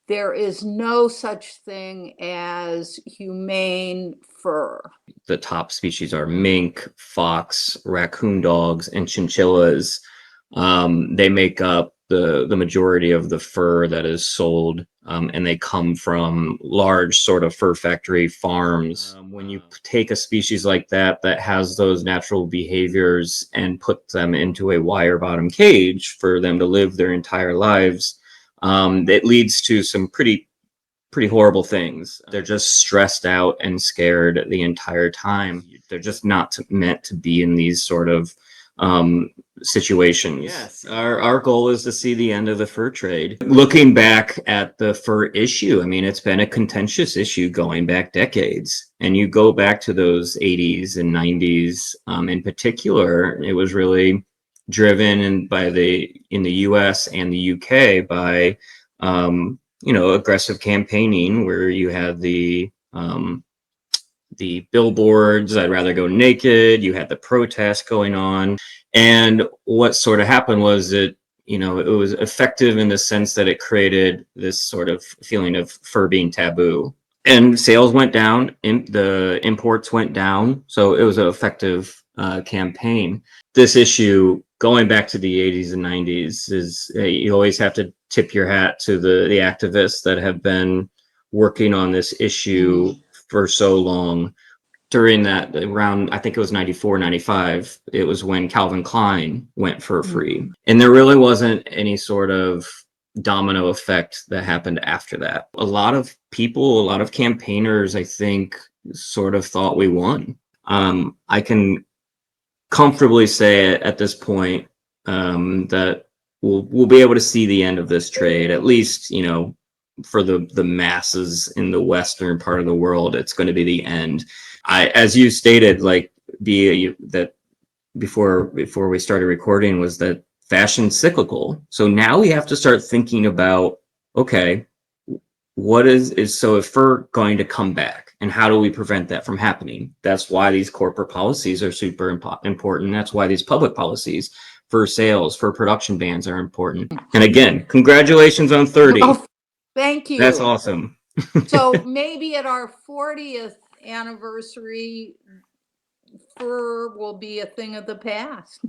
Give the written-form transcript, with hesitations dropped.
there is no such thing as humane fur. The top species are mink, fox, raccoon dogs, and chinchillas. They make up the majority of the fur that is sold, and they come from large sort of fur factory farms. When you take a species like that that has those natural behaviors and put them into a wire bottom cage for them to live their entire lives, it leads to some pretty horrible things. They're just stressed out and scared the entire time. They're just not meant to be in these sort of situations. Yes, our goal is to see the end of the fur trade. Looking back at the fur issue, I mean, it's been a contentious issue going back decades. And you go back to those 80s and 90s in particular, it was really driven in the US and the UK by aggressive campaigning where you had the billboards, I'd rather go naked, you had the protests going on. And what sort of happened was it was effective in the sense that it created this sort of feeling of fur being taboo. And sales went down, the imports went down. So it was an effective campaign. This issue, going back to the 80s and 90s, is you always have to tip your hat to the activists that have been working on this issue for so long. During that, around, I think it was 94, 95, it was when Calvin Klein went fur free. And there really wasn't any sort of domino effect that happened after that. A lot of people, a lot of campaigners, I think, sort of thought we won. I can comfortably say at this point that we'll be able to see the end of this trade, at least, for the masses in the western part of the world. It's going to be the end. As you stated, that before we started recording, was that fashion's cyclical. So now we have to start thinking about, okay, what is so if fur going to come back, and how do we prevent that from happening? That's why these corporate policies are super important. That's why these public policies for sales, for production bans are important. And again, congratulations on 30. Oh, thank you. That's awesome. So maybe at our 40th anniversary, fur will be a thing of the past.